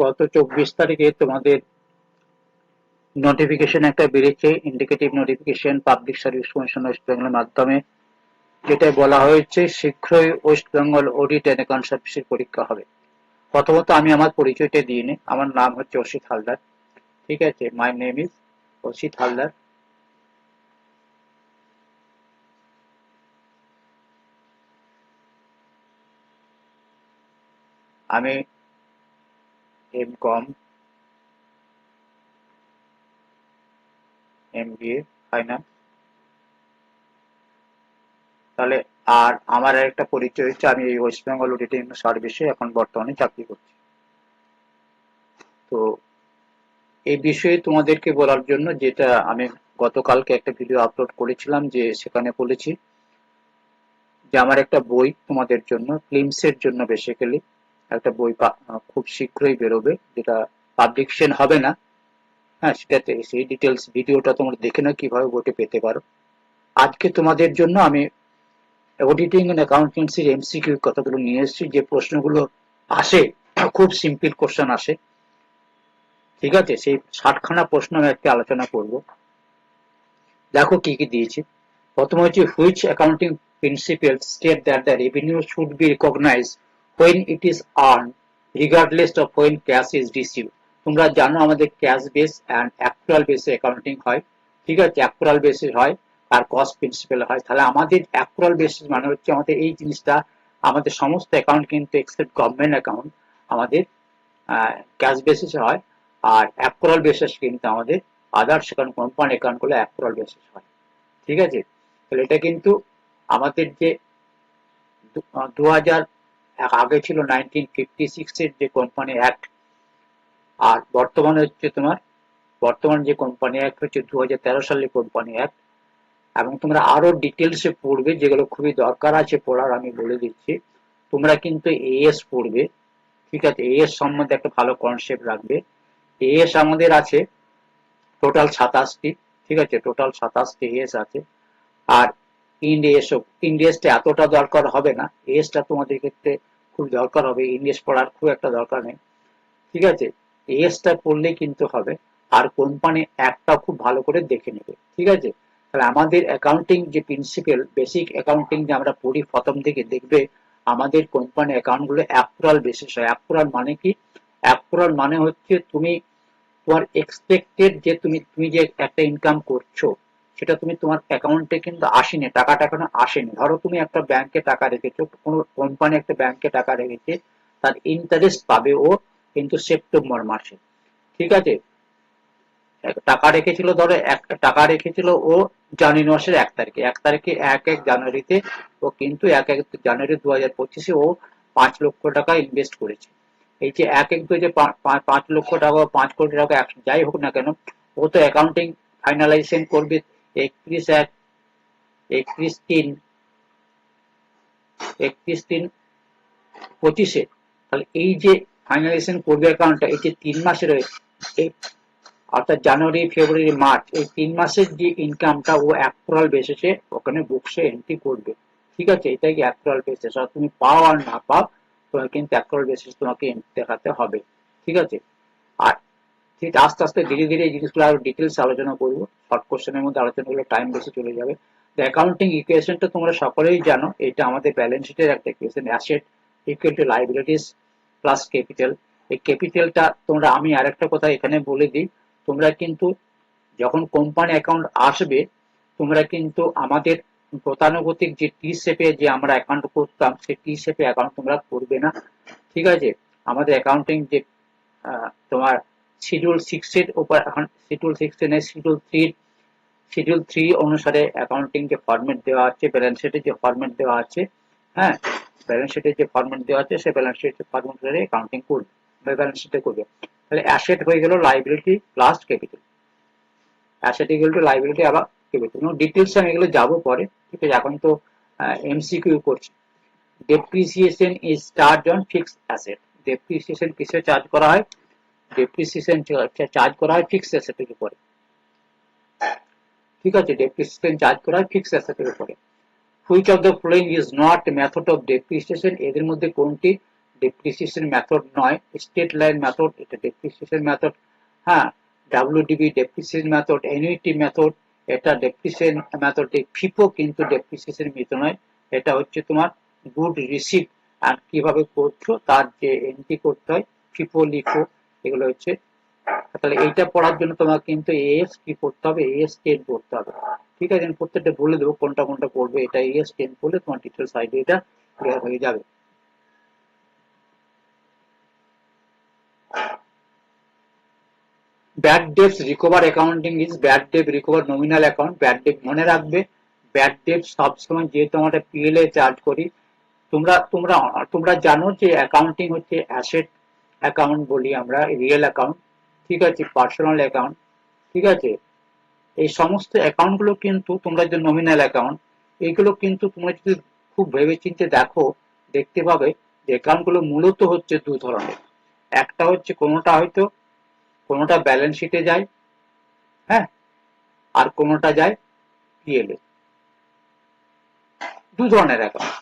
গত 24 তারিখে তোমাদের নোটিফিকেশন একটা বেরিয়েছে, indicative notification public service commission West বেঙ্গলের মাধ্যমে, যেটায় বলা হয়েছে শীঘ্রই West Bengal audit and account সার্ভিসের পরীক্ষা হবে। প্রথমত আমি আমার পরিচয়টা দিয়ে নিই। আমার নাম হচ্ছে অসিত হালদার। ঠিক আছে, my name is Asit Haldar. আমি এম.কম, এম.বি.এ ফাইন্যান্স। তাহলে আর আমার একটা পরিচয় হচ্ছে আমি এই ওয়েস্ট বেঙ্গল অডিটিং সার্ভিসে এখন বর্তমানে চাকরি করছি। তো এই বিষয়ে তোমাদেরকে বলার জন্য, যেটা আমি গতকালকে একটা ভিডিও আপলোড করেছিলাম, যে সেখানে বলেছি যে আমার একটা বই তোমাদের জন্য, ফিল্মসের জন্য বেসিক্যালি একটা বই খুব শীঘ্রই বেরোবে, যেটা পাবলিকেশন হবে না। হ্যাঁ, সেটাতে সেই ডিটেলস ভিডিওটা তোমরা দেখে নাও কিভাবে বইটা পেতে পারো। আজকে তোমাদের জন্য আমি অডিটিং এন্ড অ্যাকাউন্টেন্সির এমসিকিউ কথাগুলো নিয়ে এসেছি, যে প্রশ্নগুলো আসে, খুব সিম্পল কোশ্চেন আসে। ঠিক আছে, সেই 60খানা প্রশ্ন আমি আজকে আলোচনা করব। দেখো কি কি দিয়েছি। প্রথম হচ্ছে which accounting principle state that the revenue should be recognise when it is earn regardless of when cash is receive. তোমরা জানো আমাদের ক্যাশ বেস অ্যান্ড অ্যাকচুয়াল বেসে অ্যাকাউন্টিং হয়। ঠিক আছে, অ্যাকচুয়াল বেসিস হয় আর কস্ট প্রিন্সিপাল হয়। তাহলে আমাদের অ্যাকচুয়াল বেসিস মানে হচ্ছে আমাদের এই জিনিসটা, আমাদের সমস্ত অ্যাকাউন্ট কিন্তু এক্সেপ্ট গভর্নমেন্ট অ্যাকাউন্ট আমাদের ক্যাশ বেসিসে হয়। আর অ্যাকচুয়াল বেসিস কিন্তু আমাদের আদার্স অ্যাকাউন্ট, কোম্পানি অ্যাকাউন্ট গুলো অ্যাকচুয়াল বেসিস হয়। ঠিক আছে, তাহলে এটা কিন্তু আমাদের যে 2000 আগে ছিল 1956 এর যে কোম্পানি অ্যাক্ট, আর বর্তমানে হচ্ছে তোমার বর্তমান যে কোম্পানি অ্যাক্ট হচ্ছে 2013 সালের কোম্পানি অ্যাক্ট। এবং তোমরা আরো ডিটেলসে পড়বে, যেগুলো খুবই দরকার আছে পড়ার, আমি বলে দিচ্ছি। তোমরা কিন্তু এএস পড়বে। ঠিক আছে, এএস সম্বন্ধে একটা ভালো কনসেপ্ট রাখবে। এএস আমাদের আছে টোটাল 27টি। ঠিক আছে, টোটাল 27টি এএস আছে। আর ইন্ডিয়াসটা এতটা দরকার হবে না, এএসটা তোমাদের ক্ষেত্রে খুব দরকার হবে। ইন্ডিয়াস পড়ার খুব একটা দরকার নেই। ঠিক আছে, এএসটা পড়লেই কিন্তু হবে। আর কোম্পানি একটা খুব ভালো করে দেখে নেবে। ঠিক আছে, তাহলে আমাদের অ্যাকাউন্টিং যে প্রিন্সিপাল, বেসিক অ্যাকাউন্টিং যে আমরা পড়ি প্রথম থেকে, দেখবে আমাদের কোম্পানি অ্যাকাউন্ট গুলো অ্যাকচুয়াল বেসিস হয়। অ্যাকচুয়াল মানে কি? অ্যাকচুয়াল মানে হচ্ছে তুমি তোমার এক্সপেক্টেড যে তুমি যে একটা ইনকাম করছো, সেটা তুমি তোমার অ্যাকাউন্টে কিন্তু আসেনি, টাকাটা এখনো আসেনি। ধরো তুমি একটা ব্যাংকে টাকা রেখেছো, কোনো কোম্পানি একটা ব্যাংকে টাকা রেখেছে, তার ইন্টারেস্ট পাবে ও কিন্তু সেপ্টেম্বর মাসে। ঠিক আছে, টাকা রেখেছিল, ধরো টাকা রেখেছিল ও জানুয়ারি মাসের 1 তারিখে, 1 তারিখে 1 জানুয়ারিতে ও কিন্তু 1 জানুয়ারি 2025-এ ও 5 লক্ষ টাকা ইনভেস্ট করেছে। এই যে 1/2 যে 5 লক্ষ টাকা, 5 কোটি টাকা, যাই হোক না কেন, ও তো অ্যাকাউন্টিং ফাইনালাইজেশন করবে 31/3/25-এ। তাহলে এই যে ফাইনালাইজেশন করবে অ্যাকাউন্টটা, এই যে 3 মাসের, অর্থাৎ জানুয়ারি, ফেব্রুয়ারি, মার্চ, এই 3 মাসের যে ইনকামটা ও অ্যাকচুয়াল বেসিসে ওখানে বুকসে এন্ট্রি করবে। ঠিক আছে, এটাই অ্যাকচুয়াল বেসিস। আর তুমি পাও আর না পাও, তোমার কিন্তু অ্যাকচুয়াল বেসিস তোমাকে এন্ট্রি দেখাতে হবে। ঠিক আছে, আর ঠিক আস্তে আস্তে ধীরে ধীরে এই জিনিসগুলো আরো ডিটেলস আলোচনা করবো। শর্ট কোশ্চেনের মধ্যে আলোচনা করলে টাইম বেশি চলে যাবে। অ্যাকাউন্টিং ইকুয়েশনটা তোমরা সকলেই জানো, এটা আমাদের ব্যালেন্স শিটের একটা equation. Asset equal to liabilities plus capital. এই ক্যাপিটালটা তোমরা, আমি আরেকটা কথা এখানে বলে দিই, তোমরা কিন্তু যখন কোম্পানি অ্যাকাউন্ট আসবে, তোমরা কিন্তু আমাদের গতানুগতিক যে টি শেপে যে আমরা অ্যাকাউন্ট করতাম, সেই টি শেপে অ্যাকাউন্ট তোমরা করবে না। ঠিক আছে, আমাদের অ্যাকাউন্টিং যে তোমার শিডিউল 6 এর উপর, এখন শিডিউল 6 নেই, শিডিউল 3 অনুসারে অ্যাকাউন্টিং যে ফরম্যাট দেওয়া আছে, ব্যালেন্স শিটের যে ফরম্যাট দেওয়া আছে, হ্যাঁ, ব্যালেন্স শিটের যে ফরম্যাট দেওয়া আছে, সেই ব্যালেন্স শিটের ফরম্যাট অনুসারে অ্যাকাউন্টিং করবে, ব্যালেন্স শিটে করবে। তাহলে অ্যাসেট হয়ে গেল liability plus capital, asset equal to liability আবার ক্যাপিটাল। ডিটেলস আমি এগুলো যাবো পরে। ঠিক আছে, এখন তো এমসিকিউ করছি। Depreciation is charge on fixed asset. Depreciation কিসে চার্জ করা হয়? ডেপ্রিসিয়েশন চার্জ করা হয় ফিক্সড অ্যাসেটের উপরে। ঠিক আছে, ডেপ্রিসিয়েশন চার্জ করা হয় ফিক্সড অ্যাসেটের উপরে। Which of the following is not method of depreciation? এদের মধ্যে কোনটি ডেপ্রিসিয়েশন মেথড নয়, স্ট্রেট লাইন মেথড, এটা ডেপ্রিসিয়েশন মেথড। হ্যাঁ, ডাব্লিউডিবি ডেপ্রিসিয়েশন মেথড, এনইউটি মেথড, এটা ডেপ্রিসিয়েশন মেথড। ফিফো কিন্তু ডেপ্রিসিয়েশন মেথড নয়, এটা হচ্ছে তোমার গুড রিসিভ আর কিভাবে করছো তার যে এন্ট্রি করতে হয়, ফিফো লিফো, এগুলো হচ্ছে। তাহলে এইটা পড়ার জন্য তোমার কিন্তু এএস কি করতে হবে, এএস 10 পড়তে হবে। ঠিক আছে, আমি প্রত্যেকটা বলে দেবো কোনটা কোনটা পড়বে। এটা এএস 10 পড়লে তোমার ডিটেল সাইডে এটা ক্লিয়ার হয়ে যাবে। Bad dates recover accounting is bad date recover nominal account. Bad date মনে রাখবে, ব্যাড ডেট সবসময় যেহেতু আমরা পিএলএ চার্জ করি, তোমরা তোমরা তোমরা জানো যে অ্যাকাউন্টিং হচ্ছে অ্যাসেট অ্যাকাউন্ট বলি আমরা, রিয়েল অ্যাকাউন্ট, ঠিক আছে, পার্সোনাল অ্যাকাউন্ট, ঠিক আছে। এই সমস্ত অ্যাকাউন্ট গুলো কিন্তু তোমরা যে নমিনাল অ্যাকাউন্ট, এইগুলো কিন্তু তোমরা যদি খুব ভেবেচিন্তে দেখো, দেখতে পাবে যে অ্যাকাউন্ট গুলো মূলত হচ্ছে দু ধরনের। একটা হচ্ছে কোনোটা ব্যালেন্স শিটে যায়, হ্যাঁ, আর কোনোটা যায় পিএলএ। দু ধরনের অ্যাকাউন্ট।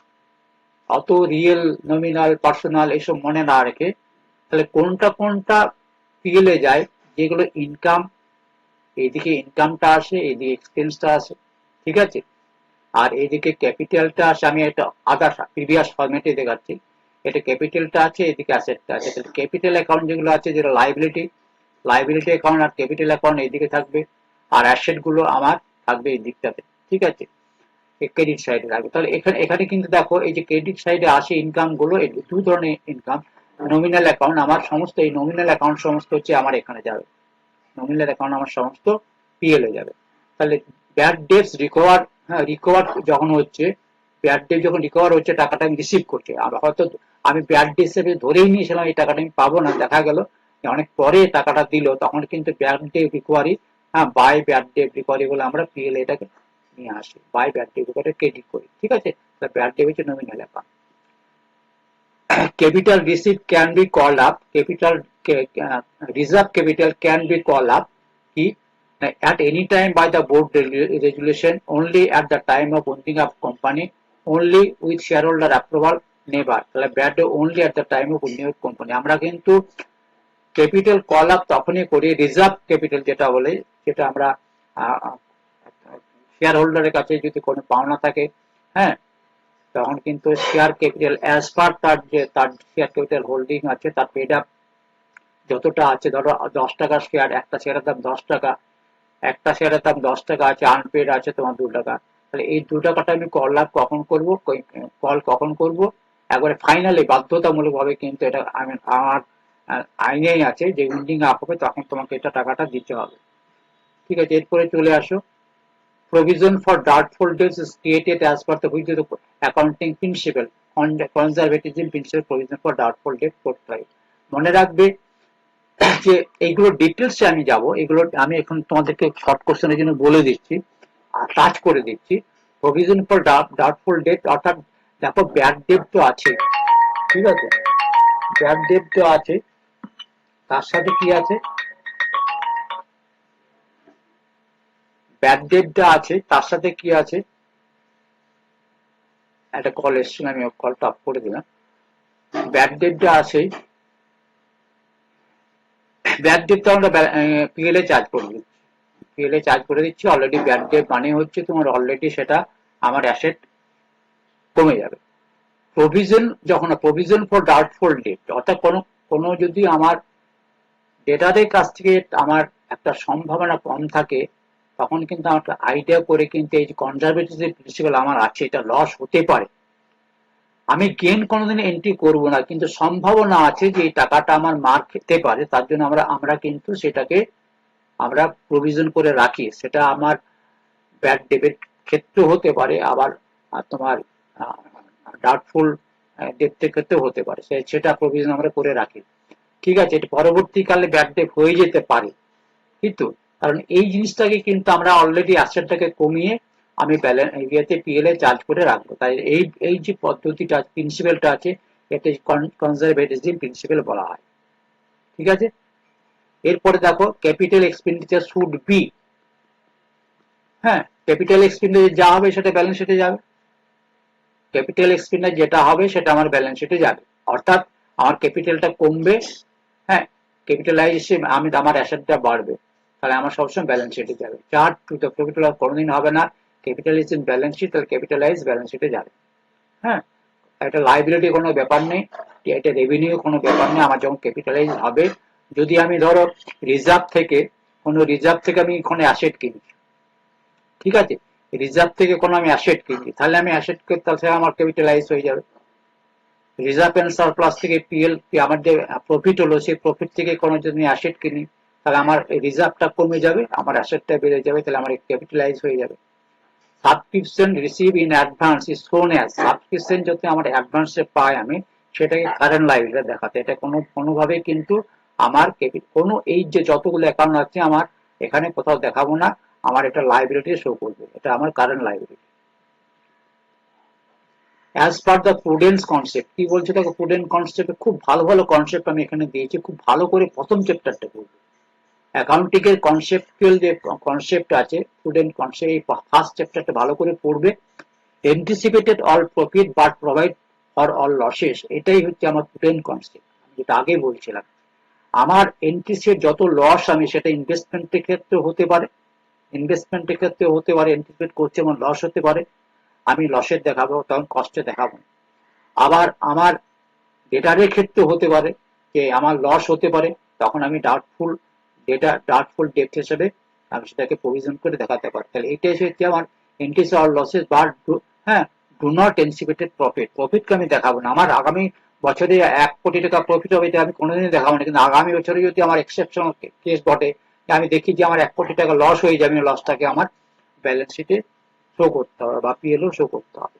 অত রিয়েল, নমিনাল, পার্সোনাল এসব মনে না রেখে, তাহলে কোনটা কোনটা পিএলএ যায়, যেগুলো ইনকাম, এইদিকে ইনকামটা আসে, এইদিকে এক্সপেন্সটা আসে, ঠিক আছে, আর এইদিকে ক্যাপিটালটা আসে। আমি একটা আদার্স প্রিভিয়াস ফরম্যাটে দেখাচ্ছি। এটা ক্যাপিটালটা আছে, এদিকে অ্যাসেটটা আছে। তাহলে ক্যাপিটাল অ্যাকাউন্ট যেগুলো আছে, যেটা লাইবিলিটি অ্যাকাউন্ট আর ক্যাপিটাল অ্যাকাউন্ট এইদিকে থাকবে, আর অ্যাসেট গুলো আমার থাকবে এই দিকটাতে, ঠিক আছে, ক্রেডিট সাইডে থাকবে। তাহলে এখানে এখানে কিন্তু দেখো, এই যে ক্রেডিট সাইডে আসে ইনকাম গুলো, এই দু ধরনের ইনকাম। নমিনাল অ্যাকাউন্ট আমার সমস্ত, এই নমিনাল অ্যাকাউন্ট সমস্ত হচ্ছে আমার এখানে যাবে, নমিনাল অ্যাকাউন্ট আমার সমস্ত পিএল এ যাবে। তাহলে ব্যাড ডেটস রিকভার, হ্যাঁ, রিকভার যখন হচ্ছে, ব্যাড ডেট যখন রিকভার হচ্ছে, টাকাটা আমি রিসিভ করছি। আর হয়তো আমি ব্যাড ডেট হিসেবে ধরেই নিয়েছিলাম এই টাকাটা আমি পাবো না, দেখা গেল অনেক পরে টাকাটা দিল, তখন কিন্তু ব্যাড ডেট রিকভারি, হ্যাঁ, বাই ব্যাড ডেট রিকভারি বলে আমরা পিএল এটাকে নিয়ে আসি, by bad debt recovery credit করি, ঠিক আছে। তাহলে ব্যাড ডেট হচ্ছে nominal account. Capital receipt can be called up, reserve capital can be called up at any time by the board resolution, only at the time of opening of company, only with shareholder approval, never. তাহলে bad only at the time of opening of company। আমরা কিন্তু capital call up তখনই করি, reserve capital যেটা বলে, যেটা আমরা share হোল্ডারের কাছে যদি কোনো পাওনা থাকে, হ্যাঁ, তখন কিন্তু শেয়ার ক্যাপিটাল অ্যাজ পার তার শেয়ার ক্যাপিটাল হোল্ডিং আছে, তার পেড আপ যতটা আছে, ধরো 10 টাকার শেয়ার, একটা শেয়ারের দাম 10 টাকা, একটা শেয়ারের দাম 10 টাকা আছে, আনপেড আছে তোমার 2 টাকা। তাহলে এই 2 টাকাটা আমি কল আপ কখন করব, কল কখন করব, একবারে ফাইনালি বাধ্যতামূলক ভাবে কিন্তু এটা আমি আমার আইনেই আছে যে উইন্ডিং আপ হবে তখন তোমাকে এটা টাকাটা দিতে হবে, ঠিক আছে। এরপরে চলে আসো, provision for doubtful debts is created as per the which the accounting principle on the conservatism principle, provision for doubtful debt করতে হয়। মনে রাখবে যে এইগুলো ডিটেলস আমি যাব, এগুলো আমি এখন তোমাদেরকে শর্ট কোশ্চেনের জন্য বলে দিচ্ছি আর টাচ করে দিচ্ছি। প্রভিশন ফর ডাউটফুল ডেট, অর্থাৎ দেখো ব্যাড ডেট তো আছে, ঠিক আছে, ব্যাড ডেট তো আছে, তার সাথে কি আছে, ব্যাড ডেটটা আছে, তার সাথে কি আছে, একটা কল এসেছিল, আমি কলটা অফ করে দিলাম। ব্যাড ডেটটা আছে, ব্যাড ডেটটা আমরা পিএলএ চার্জ করে দিচ্ছি, পিএলএ চার্জ করে দিচ্ছি অলরেডি। ব্যাড ডেট মানে হচ্ছে তোমার অলরেডি সেটা আমার অ্যাসেট কমে যাবে। প্রভিশন যখন, প্রভিশন ফর ডাউটফুল ডেট, অর্থাৎ কোনো যদি আমার ডেটারের কাছ থেকে আমার একটা সম্ভাবনা কম থাকে, তখন কিন্তু আমার আইডিয়া করে কিন্তু এই যে কনজারভেটিভ প্রিন্সিপাল আমার আছে, এটা লস হতে পারে, আমি গেন কোনোদিন এন্ট্রি করব না, কিন্তু সম্ভাবনা আছে যে এই টাকাটা আমার মার খেতে পারে, তার জন্য আমরা আমরা কিন্তু সেটাকে আমরা প্রভিশন করে রাখি। সেটা আমার ব্যাড ডেবিট ক্ষেত্রে হতে পারে, আবার তোমার ডাউটফুল ডেটের ক্ষেত্রেও হতে পারে, সেটা প্রভিশন আমরা করে রাখি, ঠিক আছে। এটা পরবর্তীকালে ব্যাড ডেট হয়ে যেতে পারে, কিন্তু কারণ এই জিনিসটাকে কিন্তু আমরা অলরেডি অ্যাসেটটাকে কমিয়ে আমি ইয়েতে পিএলএ চার্জ করে রাখবো। তাই এই এই যে পদ্ধতিটা, প্রিন্সিপালটা আছে, এতে কনজারভেটিজম প্রিন্সিপাল বলা হয়, ঠিক আছে। এরপরে দেখো, ক্যাপিটাল এক্সপেন্ডিচার শুড বি, হ্যাঁ, ক্যাপিটাল এক্সপেন্ডিচার যা হবে সেটা ব্যালেন্স শিটে যাবে, ক্যাপিটাল এক্সপেন্ডিচার যেটা হবে সেটা আমার ব্যালেন্স শিটে যাবে। অর্থাৎ আমার ক্যাপিটালটা কমবে, হ্যাঁ, ক্যাপিটালাইজেশন আমি আমার অ্যাসেটটা বাড়বে, তাহলে আমার সবসময় ব্যালেন্স শিটে যাবে। চার্ট টু দ্য প্রফিট আর কোনোদিন হবে না ক্যাপিটালাইজ ইন ব্যালেন্স শিট, তাহলে ক্যাপিটালাইজ ব্যালেন্স শিটে যাবে। হ্যাঁ, এটা লাইবিলিটি কোনো ব্যাপার নেই, এটা রেভিনিউ কোনো ব্যাপার নেই। আমার যখন ক্যাপিটালাইজ হবে, যদি আমি ধরো রিজার্ভ থেকে আমি কোনো অ্যাসেট কিনি, ঠিক আছে, রিজার্ভ থেকে কোনো আমি অ্যাসেট কিনি, তাহলে আমি অ্যাসেট তাহলে আমার ক্যাপিটালাইজ হয়ে যাবে। রিজার্ভ এন্ড সারপ্লাস থেকে পিএল আমার যে প্রফিট হলো, সেই প্রফিট থেকে কোনো যদি অ্যাসেট কিনি, তাহলে আমার রিজার্ভটা কমে যাবে, আমার অ্যাসেটটা বেড়ে যাবে, তাহলে আমার ক্যাপিটালাইজ হয়ে যাবে। Subscription receive in advance is শোন অ্যাজ, সাবস্ক্রিপশন যদি আমার অ্যাডভান্সে পাই আমি, সেটাকে কারেন্ট লাইবিলিটি দেখাতে, এটা কোনোভাবে কিন্তু আমার কোনো এই যে যতগুলো অ্যাকাউন্ট আছে আমার এখানে কোথাও দেখাবো না, আমার এটা লাইবিলিটি শো করবে, এটা আমার current liability. As per the prudence concept, কি বলছে দেখো, প্রুডেন্ট কনসেপ্টে খুব ভালো ভালো কনসেপ্ট আমি এখানে দিয়েছি, খুব ভালো করে প্রথম চ্যাপ্টারটা করবো। অ্যাকাউন্টিং এর কনসেপ্টুয়াল যে কনসেপ্ট আছে, প্রুডেন্ট কনসেপ্ট, এই ফার্স্ট চ্যাপ্টারটা ভালো করে পড়বে। Anticipated all profit but provide for all losses, এটাই হচ্ছে আমার প্রুডেন্ট কনসেপ্ট, যেটা আগে বলছিলাম। আমার এন্টিসিপেট যত লস আমি, সেটা ইনভেস্টমেন্টের ক্ষেত্রে হতে পারে, এন্টিসিপেট করছে এবং লস হতে পারে, আমি লসের দেখাবো, তখন কষ্টে দেখাবো। আবার আমার ডেটারের ক্ষেত্রে হতে পারে যে আমার লস হতে পারে, তখন আমি ডাউটফুল ডেট হিসেবে আমি সেটাকে প্রভিশন করে দেখাতে পারি। তাহলে এটাই হচ্ছে আমার এন্ট্রিস অর লসেস বা হ্যাঁ, ডু নট এন্টিসিপেটেড প্রফিটকে আমি দেখাবো না। আমার আগামী বছরে 1 কোটি টাকা প্রফিট হবে, এটা আমি কোনোদিনই দেখাবো না। কিন্তু আগামী বছরে যদি আমার এক্সেপশনাল কেস ঘটে, আমি দেখি যে আমার 1 কোটি টাকা লস হয়ে যাবে, লসটাকে আমার ব্যালেন্স শিটে শো করতে হবে বা পিএলও শো করতে হবে।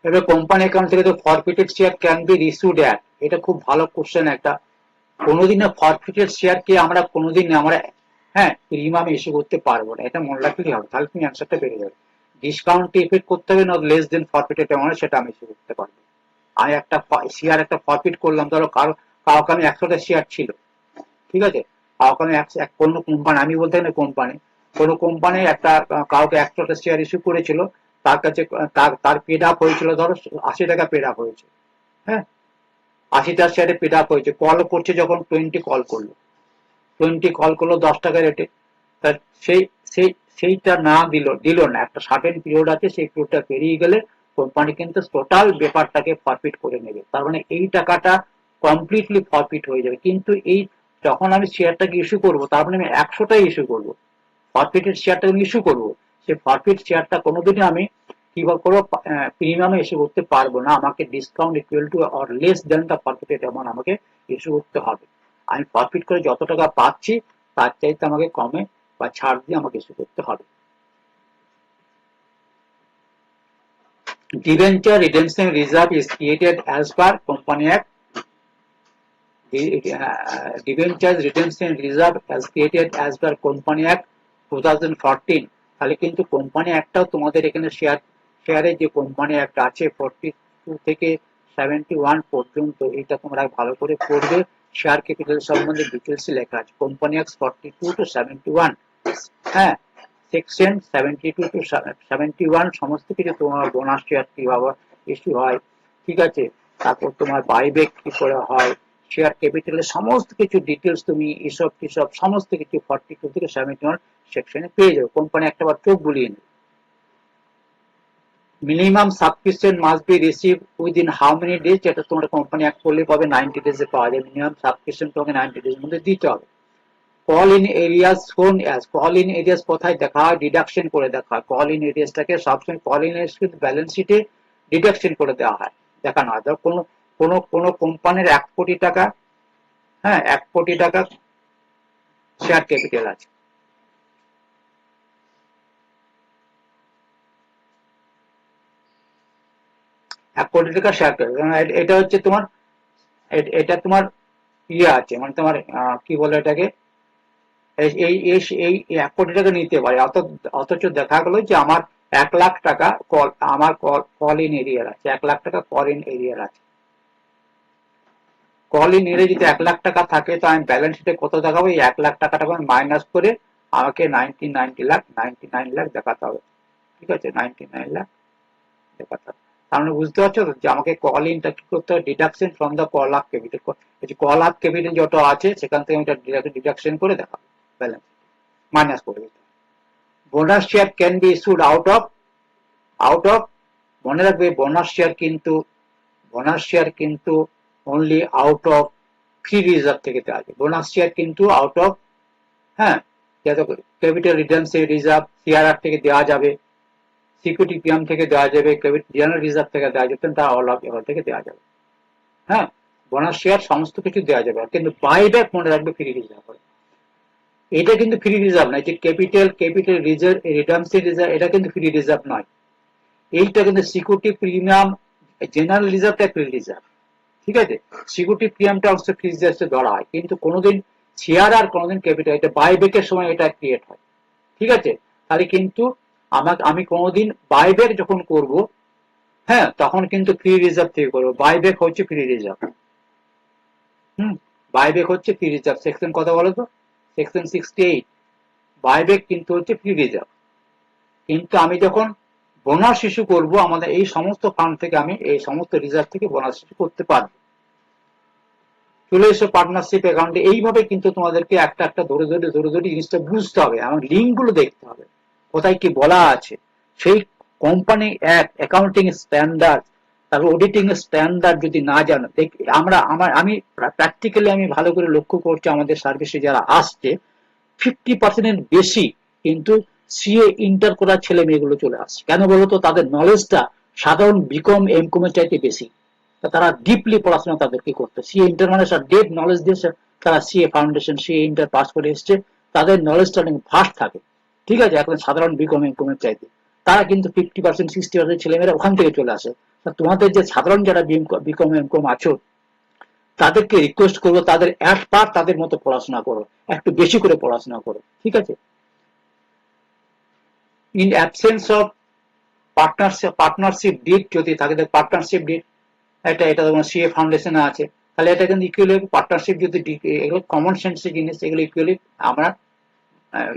এবার কোম্পানি অ্যাকাউন্ট থেকে তো forfeited share can be reissued at, এটা খুব ভালো কোশ্চেন একটা। কোনোদিনও ফরফিটেড শেয়ারকে আমরা কোনোদিন আমরা হ্যাঁ প্রিমিয়াম ইস্যু করতে পারবো না, এটা মনে রাখলেই হবে, তাহলে তুমি অ্যান্সারটা বেড়ে যাবে। ডিসকাউন্ট ইফেক্ট করতে হবে না, লেস দেন ফরফিটেড অ্যামাউন্ট, সেটা আমি ইস্যু করতে পারবো। আমি একটা শেয়ার একটা ফরফিট করলাম, ধরো কাউকে আমি 100টা শেয়ার ছিল, ঠিক আছে, কাউকে আমি কোনো কোম্পানি, আমি বলতে গেলে কোম্পানি, কোনো কোম্পানি একটা কাউকে 100টা শেয়ার ইস্যু করেছিল, তার কাছে তার পেড আপ হয়েছিল ধরো 80 টাকা পেড আপ হয়েছে, হ্যাঁ, 80টা শেয়ারে পেড আপ হয়েছে, কল করছে যখন 20 কল করলো 10 টাকা রেটে, তার সেই সেই সেইটা না দিল না, একটা সার্টেন পিরিয়ড আছে, সেই পিরিয়ডটা পেরিয়ে গেলে কোম্পানি কিন্তু টোটাল ব্যাপারটাকে ফরফিট করে নেবে, তার মানে এই টাকাটা কমপ্লিটলি ফরফিট হয়ে যাবে। কিন্তু এই যখন আমি শেয়ারটাকে ইস্যু করবো, তার মানে আমি 100টাই ইস্যু করবো, ফরফিটেড শেয়ারটা আমি ইস্যু করবো, সেই ফরফিট শেয়ারটা কোনোদিনই আমি কি করবো, প্রিমিয়ামে ইস্যু করতে পারবো না, আমাকে discount equal to or less than the ফরফিটেড amount আমাকে ইস্যু করতে হবে। আমি প্রফিট করে যত টাকা পাচ্ছি, তার চাইতে আমাকে কমে বা ছাড় দিয়ে আমাকে ইস্যু করতে হবে। Debenture redemption reserve is created as per company act, debenture redemption reserve as created as per company act 2014। তাহলে কিন্তু কোম্পানি অ্যাক্টটাও তোমাদের এখানে শেয়ারের যে কোম্পানি অ্যাক্ট আছে 42 থেকে 71 পর্যন্ত, এটা তোমরা ভালো করে পড়বে। শেয়ার ক্যাপিটাল সম্বন্ধে ডিটেলস লেখা আছে, কোম্পানি অ্যাক্ট 42 to 71, হ্যাঁ, সেকশন 72 to 71 সমস্ত কিছু, তোমার বোনাস শেয়ার কিভাবে ইস্যু হয়, ঠিক আছে, তারপর তোমার বাইব্যাক কি করে হয়, শেয়ার ক্যাপিটালের সমস্ত কিছু ডিটেলস তুমি এসব সমস্ত কিছু 42 থেকে 71 সেকশনে পেয়ে যাবে। কোম্পানি একটা বার চোখ বুলিয়ে নেবে। Minimum subscription must be receive within how many days, এটা তোমরা কোম্পানি অ্যাক্ট করলে পাবে 90 ডেজে পাওয়া যায়, মিনিমাম সাবস্ক্রিপশন তোমাকে 90 ডেজের মধ্যে দিতে হবে। কল ইন এরিয়াস শোন অ্যাজ, কল ইন এরিয়াস কোথায় দেখা হয়, ডিডাকশন করে দেখা হয়, কল ইন এরিয়াসটাকে সবসময় কল ইন এরিয়াস কিন্তু ব্যালেন্স শিটে ডিডাকশন করে দেওয়া হয়, দেখানো হয়। ধর কোনো কোম্পানির 1 কোটি টাকা, হ্যাঁ, 1 কোটি টাকা শেয়ার ক্যাপিটাল আছে, এক কোটি টাকা শেয়ার ক্যাপিটাল, এটা হচ্ছে তোমার, এটা তোমার ইয়ে আছে, মানে তোমার কি বলে এটাকে, এই এই এই এই 1 কোটি টাকা নিতে পারে, অথচ দেখা গেল যে আমার 1 লাখ টাকা আমার কল ইন এরিয়ার আছে, 1 লাখ টাকা কল ইন এরিয়ার আছে। কল ইন এরিয়া যদি 1 লাখ টাকা থাকে, তো আমি ব্যালেন্স শিটে কত দেখাবো, এই 1 লাখ টাকাটা মাইনাস করে আমাকে 99 লাখ দেখাতে হবে, ঠিক আছে, 99 লাখ দেখাতে হবে। তার মানে বুঝতে পারছো তো যে আমাকে কল ইনটা কি করতে হবে, deduction from the call up capital. এই যে কল আপ ক্যাপিটাল যত আছে সেখান থেকে আমি এটা ডিডাকশন করে দেখাবো, ব্যালেন্স মাইনাস করে দিতে। Bonus share can be issued out of, মনে রাখবে বোনাস শেয়ার কিন্তু only out of free reserve থেকে দেওয়া যায়। বোনাস শেয়ার কিন্তু আউট অফ, হ্যাঁ, ক্যাপিটাল রিডান্সি রিজার্ভ সিআরআর থেকে দেওয়া যাবে, সিকিউরিটি পিএম থেকে দেওয়া যাবে, জেনারেল রিজার্ভ থেকে দেওয়া যাবে, তা অল অফ এভার থেকে দেওয়া যাবে। হ্যাঁ, বোনাস শেয়ার সমস্ত কিছু দেওয়া যাবে, কিন্তু বাইব্যাক মনে রাখবে ফ্রি রিজার্ভ হবে। এটা কিন্তু ফ্রি রিজার্ভ নয়, যে ক্যাপিটাল রিজার্ভ রিডান্সি রিজার্ভ এটা কিন্তু ফ্রি রিজার্ভ নয়। এইটা কিন্তু সিকিউরিটি প্রিমিয়াম, জেনারেল রিজার্ভটা ফ্রি রিজার্ভ, ঠিক আছে। সিকিউরিটি প্রিমিয়ামটা অবশ্য ফ্রি রিজার্ভে ধরা হয়, কিন্তু কোনোদিন শেয়ার আর কোনোদিন ক্যাপিটাল, এটা বাইব্যাকের সময় এটা ক্রিয়েট হয়, ঠিক আছে। তাহলে কিন্তু আমি কোনোদিন বাইব্যাক যখন করব, হ্যাঁ, তখন কিন্তু ফ্রি রিজার্ভ থেকে করবো। বাইব্যাক হচ্ছে ফ্রি রিজার্ভ। বাইব্যাক হচ্ছে ফ্রি রিজার্ভ। সেকশন কত বলো তো? সেকশন 68। বাইব্যাক কিন্তু হচ্ছে ফ্রি রিজার্ভ। কিন্তু আমি যখন বোনাস ইস্যু করব, আমাদের এই সমস্ত ফান্ড থেকে আমি এই সমস্ত রিজার্ভ থেকে বোনাস ইস্যু করতে পারবো। চলে এসো পার্টনারশিপ অ্যাকাউন্টে। এইভাবে কিন্তু তোমাদেরকে একটা একটা ধরে ধরে জিনিসটা বুঝতে হবে, আমার লিঙ্ক গুলো দেখতে হবে, কোথায় কি বলা আছে। সেই কোম্পানি অ্যাক্ট, অ্যাকাউন্টিং স্ট্যান্ডার্ড, তারপর অডিটিং স্ট্যান্ডার্ড যদি না জানো, আমি প্র্যাকটিক্যালি আমি ভালো করে লক্ষ্য করছি, আমাদের সার্ভিসে যারা আসছে 50% বেশি কিন্তু সিএ ইন্টার করা ছেলে মেয়েগুলো চলে আসছে। কেন বলতো? তাদের নলেজটা সাধারণ বিকম এমকম এর চাইতে বেশি। তারা ডিপলি পড়াশোনা তাদেরকে করতে, সিএ ইন্টার মানে ডেপ নলেজ দিয়েছে, তারা CA foundation CA inter pass করে এসছে, তাদের নলেজটা অনেক ভাস্ট থাকে, ঠিক আছে, এখন সাধারণ বিকম এমকম এর চাইতে। তারা কিন্তু 50% 60% ছেলেমেয়েরা ওখান থেকে চলে আসে। তোমাদের যে সাধারণ যারা বিকম এমকম আছো, তাদেরকে রিকোয়েস্ট করবো তাদের একবার তাদের মতো পড়াশোনা করো, একটু বেশি করে পড়াশোনা করো, ঠিক আছে। In absence of partnership did যদি থাকে, পার্টনারশিপ ডিড এটা তোমার সিএ ফাউন্ডেশনে আছে, তাহলে এটা কিন্তু ইকুয়ালি পার্টনারশিপ যদি, এগুলো কমন সেন্সের জিনিস, এগুলো ইকুয়ালি আমরা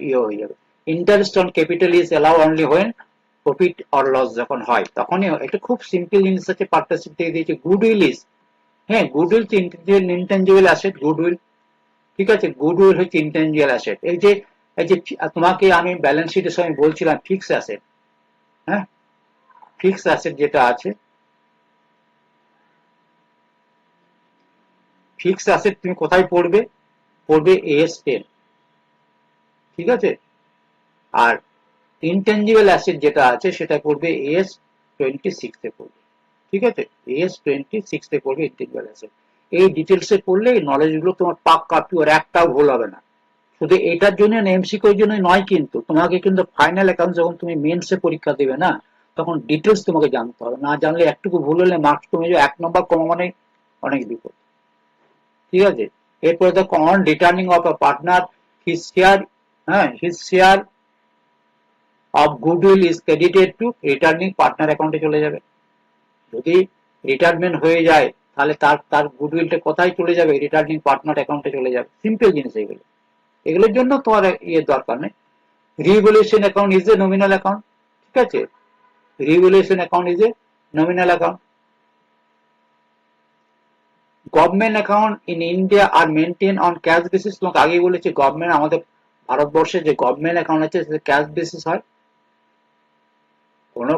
ইয়ে হয়ে যাবে। Interest on capital is allow only when profit or loss যখন হয় তখনই। এটা খুব সিম্পল জিনিস আছে, পার্টনারশিপ থেকে দিয়েছে। গুডউইল ইজ, হ্যাঁ, গুডউইল ইনটেনজিবল অ্যাসেট, গুডউইল, ঠিক আছে। গুডউইল হচ্ছে ইনটেনজিবল অ্যাসেট। এই যে তোমাকে আমি ব্যালেন্স শিটের সময় বলছিলাম ফিক্স অ্যাসেট, হ্যাঁ, ফিক্স অ্যাসেট যেটা আছে, ফিক্স অ্যাসেট তুমি কোথায় পড়বে? পড়বে AS10, ঠিক আছে। আর ইনটেনজিবল অ্যাসেট যেটা আছে সেটা পড়বে AS26 এ পড়বে, ঠিক আছে। AS26 এ পড়বে ইনটেনজিবল অ্যাসেট। এই ডিটেলসে পড়লে এই নলেজ গুলো তোমার পাক্কা পিওর, একটাও ভুল হবে না। শুধু এটার জন্য এমসিকিউ এর জন্য নয়, কিন্তু তোমাকে কিন্তু ফাইনাল অ্যাকাউন্ট যখন তুমি মেন্সে পরীক্ষা দেবে না, তখন ডিটেলস তোমাকে জানতে হবে। না জানলে একটুকু ভুল হলে মার্কস কমে যাবে, 1 নম্বর কমা মানে অনেক বিপদ, ঠিক আছে। এরপরে দেখো, on returning of a partner his share, হ্যাঁ, his share of goodwill is credited to returning partner অ্যাকাউন্টে চলে যাবে। যদি রিটায়ারমেন্ট হয়ে যায় তাহলে তার গুডউইলটা কোথায় চলে যাবে? রিটার্নিং পার্টনার অ্যাকাউন্টে চলে যাবে। সিম্পল জিনিস এগুলো, এগুলোর জন্য তোমার ইয়ে দরকার নেই। Revaluation account is a nominal account, ঠিক আছে। Revaluation account is a nominal account. Government account in India are maintain on cash basis. তোমাকে আগে বলেছি, গভর্নমেন্ট আমাদের ভারতবর্ষে যে গভর্নমেন্ট অ্যাকাউন্ট আছে সেটা ক্যাশ বেসিস হয়। কোনো,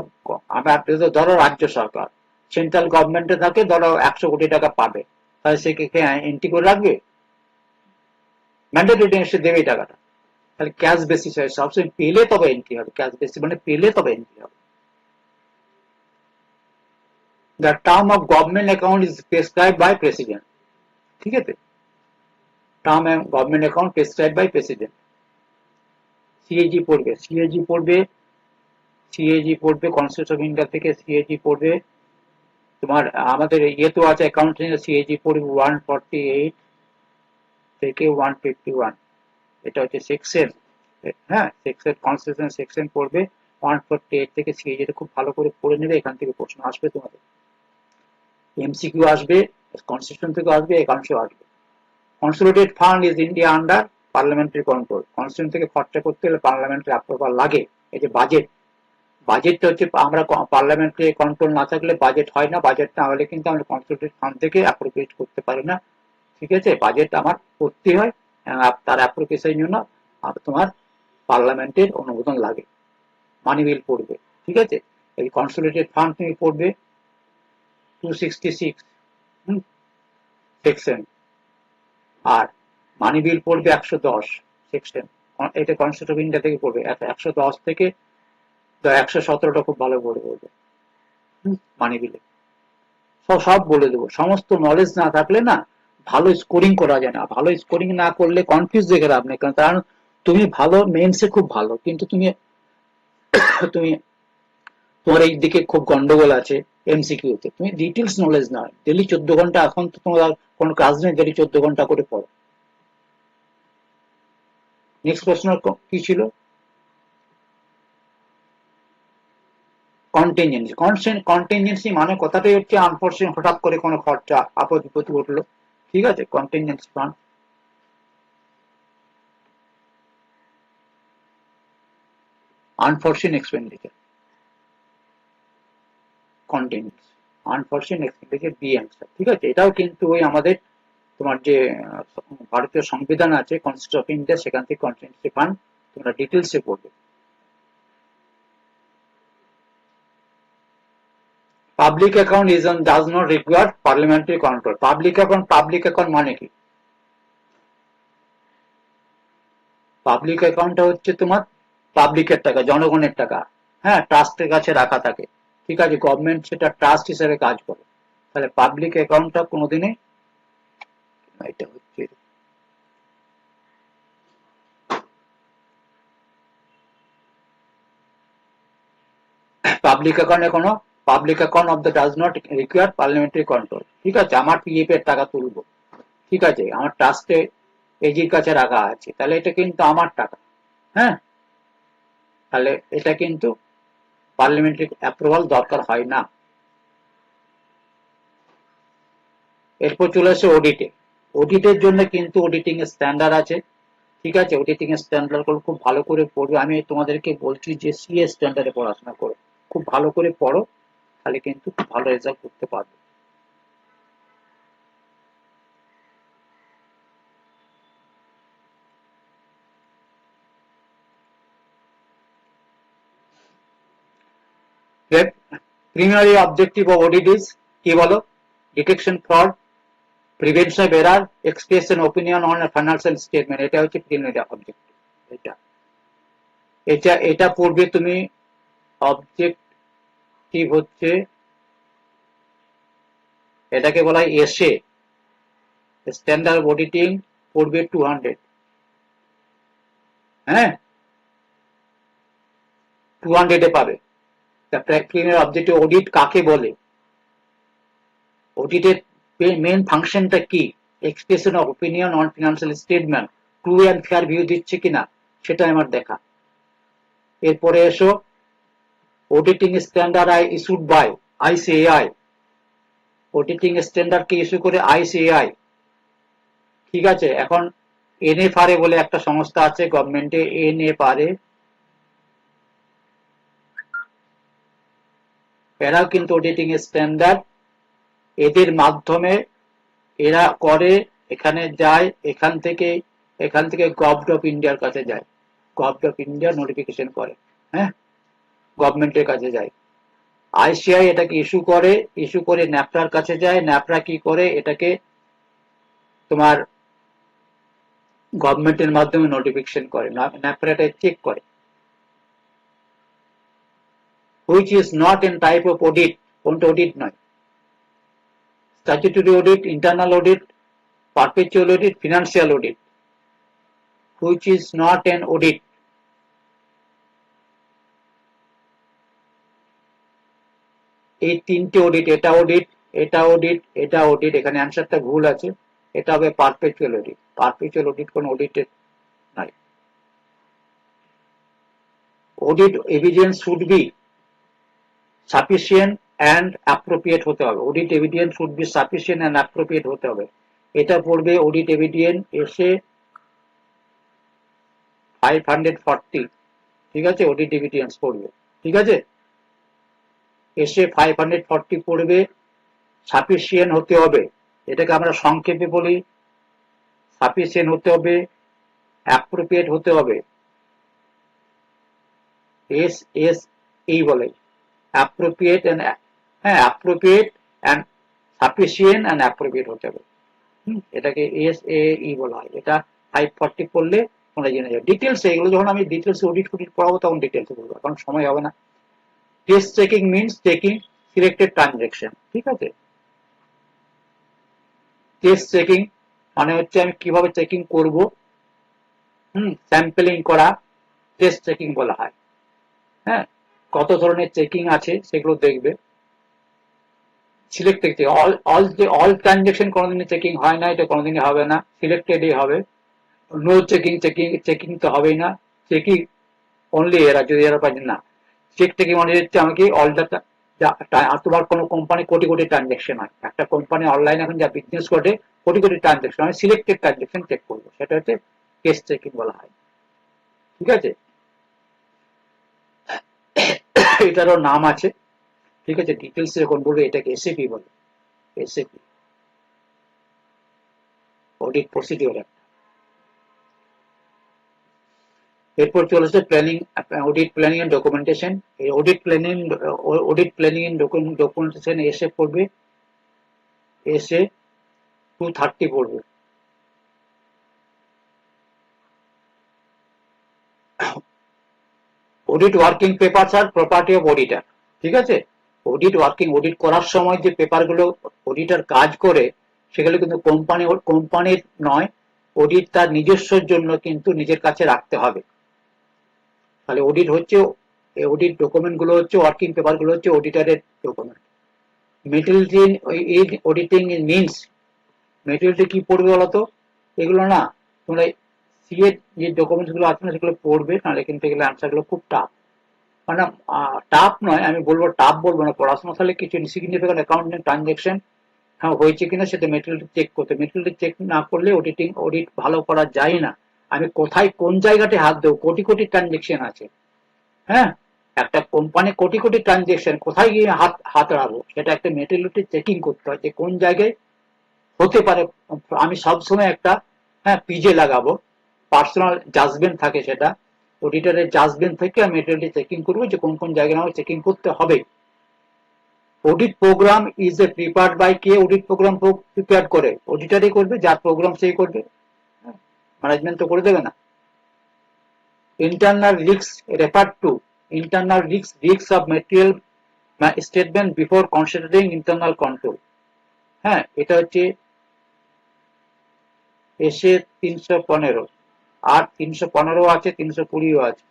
আমরা ধরো রাজ্য সরকার, সেন্ট্রাল গভর্নমেন্টে থাকে, ধরো 100 কোটি টাকা পাবে, তাহলে সে কে এন্ট্রি করে রাখবে? ম্যান্ডেটরি সে দেবে এই টাকাটা। তাহলে ক্যাশ বেসিস হয়, সবসময় পেলে তবে এন্ট্রি হবে। ক্যাশ বেসিস মানে পেলে তবে এন্ট্রি হবে। The term of government account is prescribe by president, ঠিক আছে। Term government account prescribe by president. CAG পড়বে, সিএজি পড়বে কনস্টিটিউশন অফ ইন্ডিয়া থেকে। সিএজি পড়বে তোমার, আমাদের ইয়ে তো আছে অ্যাকাউন্টিং, সিএজি পড়বে 148 থেকে 151, এটা হচ্ছে সেকশন, হ্যাঁ, সেকশন কনস্টিটিউশন সেকশন পড়বে 148 থেকে। সিএজি এটা খুব ভালো করে পড়ে নেবে, এখান থেকে প্রশ্ন আসবে তোমাদের, এমসিকিউ আসবে, কনস্টিটিউশন থেকে আসবে, একাংশেও আসবে। Consolidated fund is India under parliamentary control. Constitution থেকে খরচা করতে হলে পার্লামেন্টারি অ্যাপ্রুভাল লাগে। এই যে বাজেট, বাজেটটা হচ্ছে আমরা পার্লামেন্টে কন্ট্রোল না থাকলে বাজেট হয় না, বাজেট না হলে কিন্তু আমরা কনসোলিডেটেড ফান্ড থেকে অ্যাপ্রোপ্রিয়েট করতে পারি না। ঠিক আছে, বাজেট আমার করতে হয়, তার অ্যাপ্রোপ্রিয়েশনের জন্য তোমার পার্লামেন্টের অনুমোদন লাগে, মানি বিল পড়বে। ঠিক আছে, এই কনসোলিডেটেড ফান্ড তুমি পড়বে 266 সেকশন, আর মানি বিল পড়বে 110 সেকশন। এটা কনস্টিটিউশন অফ ইন্ডিয়া থেকে পড়বে 110 থেকে 117টা খুব ভালো করে পড়বে মানি বিলে। সব বলে দেবো, সমস্ত নলেজ না থাকলে না ভালো স্কোরিং করা যায় না। ভালো স্কোরিং না করলে কনফিউজ দেখে লাভ নেই, কারণ তুমি ভালো মেন্সে খুব ভালো, কিন্তু তুমি তুমি তোমার এই দিকে খুব গন্ডগোল আছে এমসিকিউ তে, তুমি ডিটেলস নলেজ না, ডেলি 14 ঘন্টা, এখন তো তোমার কোনো কাজ নেই, ডেলি 14 ঘন্টা করে পড়ো। নেক্সট প্রশ্ন কি ছিল? কন্টিনজেন্সি। কন্টিনজেন্সি মানে কথাটাই হচ্ছে আনফরচুনেট, হঠাৎ করে কোনো খরচা আপদ বিপত্তি ঘটলো। ঠিক আছে, contingency fund. Unfortunate expenditure, contingency, unfortunate expenditure, B answer. ঠিক আছে, এটাও কিন্তু ওই আমাদের তোমার যে ভারতীয় সংবিধান আছে, কনস্টিটিউশন অফ ইন্ডিয়া, সেখান থেকে কন্টিনজেন্সি ফান্ড তোমরা ডিটেলসে পড়বে। Public account is on does not require parliamentary control. Public account মানে কি? পাবলিক অ্যাকাউন্টটা হচ্ছে তোমার পাবলিকের টাকা, জনগণের টাকা, হ্যাঁ, ট্রাস্টের কাছে রাখা থাকে। ঠিক আছে, গভর্নমেন্ট সেটা ট্রাস্ট হিসেবে কাজ করে। তাহলে পাবলিক অ্যাকাউন্টটা কোনোদিনই, এটা হচ্ছে পাবলিক অ্যাকাউন্টে কোনো public account of the does not require parliamentary control. ঠিক আছে, আমার পিএফ এর টাকা তুলবো, ঠিক আছে, আমার ট্রাস্টে এজির কাছে রাখা আছে, তাহলে এটা কিন্তু আমার টাকা। হ্যাঁ, তাহলে এটা কিন্তু পার্লামেন্টারি অ্যাপ্রুভাল দরকার হয় না। এরপর চলে আসে অডিটে। অডিটের জন্য কিন্তু অডিটিং এর স্ট্যান্ডার্ড আছে। ঠিক আছে, অডিটিং এর স্ট্যান্ডার্ড গুলো খুব ভালো করে পড়বে। আমি তোমাদেরকে বলছি যে সিএ স্ট্যান্ডার্ডে পড়াশোনা করো, খুব ভালো করে পড়ো, তাহলে কিন্তু খুব ভালো রেজাল্ট করতে পারবে। প্রিমিয়ারি অবজেক্টিভ অফ অডিট ইজ কি বলো? Detection fraud, prevention of error, expression opinion on financial statement, এটা হচ্ছে প্রিমিয়ারি অবজেক্টিভ। এটা এটা এটা পড়বে তুমি। অবজেক্টিভ হচ্ছে, এটাকে বলা হয় এসে, স্ট্যান্ডার্ড অডিটিং পড়বে 200। হ্যাঁ, 200 পাবে। প্রিমিয়ারি অবজেক্টিভ অডিট কাকে বলে, অডিটের মেন ফাংশনটা কি, expression of opinion on financial statement, true and fair view দিচ্ছে কিনা সেটা আমার দেখা। এরপরে এসো auditing standard issued by ICAI. Auditing standard কে ইস্যু করে আইসিএআই। ঠিক আছে, এখন এনএফআরএ বলে একটা সংস্থা আছে গভর্নমেন্টে, এনএফআরএ, এরাও কিন্তু অডিটিং স্ট্যান্ডার্ড, এদের মাধ্যমে এরা করে, এখানে যায়, এখান থেকে গভর্নমেন্ট অফ ইন্ডিয়ার কাছে যায়, গভর্নমেন্ট অফ ইন্ডিয়া নোটিফিকেশন করে, হ্যাঁ, গভর্নমেন্টের কাছে যায়। আইসিআই এটাকে ইস্যু করে ন্যাপরার কাছে যায়, ন্যাপরা কি করে এটাকে তোমার গভর্নমেন্টের মাধ্যমে নোটিফিকেশন করে, ন্যাপরা এটা চেক করে। Which is not in type of audit, কোনটা অডিট নয়, statutory audit, internal audit, perpetual audit, financial audit. Which is not an audit, এই তিনটে অডিট, এটা অডিট, এটা অডিট, এটা অডিট, এখানে অ্যান্সারটা ভুল আছে, এটা হবে পারপেচুয়াল অডিট। পারপেচুয়াল অডিট কোন অডিটের নাই। Audit evidence should be sufficient and appropriate হতে হবে, audit evidence should be sufficient and appropriate হতে হবে। এটা পড়বে অডিট এভিডেন্স এসে 540। ঠিক আছে, অডিট এভিডেন্স পড়বে। ঠিক আছে, এসে 540 পড়বে, সাফিসিয়েন্ট হতে হবে, এটাকে আমরা সংক্ষেপে বলি সাফিসিয়েন্ট হতে হবে, অ্যাপ্রোপ্রিয়েট হতে হবে, এস এস এই বলে অ্যাপ্রোপ্রিয়েট এন্ড, হ্যাঁ appropriate and sufficient and appropriate হতে হবে। এটাকে এস এ ই বলা হয়। এটা 540 পড়লে তোমরা জেনে যাবে। ডিটেলস এগুলো যখন আমি ডিটেলস অডিট পড়াবো তখন ডিটেলস বলবো, এখন সময় হবে না। Test checking means checking selected transaction, ঠিক আছে। টেস্ট চেকিং মানে হচ্ছে আমি কিভাবে চেকিং করব, স্যাম্পলিং করা টেস্ট চেকিং বলা হয়। হ্যাঁ, কত ধরনের চেকিং আছে সেগুলো দেখবে। সিলেক্টেড অল ট্রানজাকশন কোনোদিনই চেকিং হয় না, এটা কোনোদিনই হবে না, সিলেক্টেডই হবে। নো চেকিং, চেকিং তো হবেই না, চেকিং অনলি এরা, যদি এরা পাই না। চেক চেকিং মানে হচ্ছে আমাকে অল ডাটা, তোমার কোনো কোম্পানি কোটি কোটি ট্রানজাকশন হয়, একটা কোম্পানি অনলাইন এখন যা বিজনেস করে কোটি কোটি ট্রানজাকশন, আমি সিলেক্টেড ট্রানজাকশন চেক করবো, সেটা হচ্ছে কেস চেকিং বলা হয়, ঠিক আছে। এটারও নাম আছে, ঠিক আছে। ডিটেলস যখন বলবে এটাকে এসএপি বলে, এসএপি অডিট প্রসিডিওর। এরপর চলেছে planning, audit planning and documentation. এই অডিট প্ল্যানিং এন্ড ডকুমেন্টেশন এসে পড়বে, এসে 230 পড়বে। Audit working papers are property of auditor, ঠিক আছে। অডিট করার সময় যে পেপারগুলো অডিটর কাজ করে সেগুলো কিন্তু কোম্পানির নয়, অডিট তার নিজস্বর জন্য কিন্তু নিজের কাছে রাখতে হবে। তাহলে অডিট হচ্ছে, অডিট ডকুমেন্ট গুলো হচ্ছে, ওয়ার্কিং পেপার গুলো হচ্ছে অডিটরের ডকুমেন্ট। মেটেরিয়ালিটি ইন অডিটিং মিনস, মেটেরিয়ালিটি কি পড়বে বলতো, এগুলো না তোমরা সিএ যে ডকুমেন্টস গুলো আছে না সেগুলো পড়বে, নাহলে কিন্তু এগুলো অ্যান্সার গুলো খুব টাফ, মানে টাফ নয়, আমি বলবো টাফ বলবো না, পড়াশোনা তাহলে কিছু সিগনিফিকেন্ট অ্যাকাউন্টিং ট্রানজাকশন হ্যাঁ হয়েছে কিনা সেটা মেটেরিয়ালিটি চেক করতে, মেটেরিয়ালিটি চেক না করলে অডিট ভালো করা যায় না। আমি কোথায় কোন জায়গাতে হাত দেবো, কোটি কোটি ট্রানজাকশন আছে, হ্যাঁ, একটা কোম্পানি কোটি কোটি ট্রানজাকশন, কোথায় গিয়ে হাত রাখবো, সেটা একটা মেটেরিয়ালিটি চেকিং করতে হয় যে কোন জায়গায় হতে পারে। আমি সবসময় একটা, হ্যাঁ, পিজে লাগাবো, পার্সোনাল জাজমেন্ট থাকে, সেটা অডিটরের জাজমেন্ট থেকে আমি মেটেরিয়ালিটি চেকিং করবো যে কোন কোন জায়গায় আমার চেকিং করতে হবে। Audit programme is a prepared by, কে অডিট প্রোগ্রাম প্রিপেয়ার করে, অডিটরই করবে, যার প্রোগ্রাম সেই করবে, ম্যানেজমেন্ট তো করে দেবে না। Internal risks refer to internal risks of material statement before considering internal control। হ্যাঁ, এটা হচ্ছে এসে 315, আর 315 আছে, 320 আছে,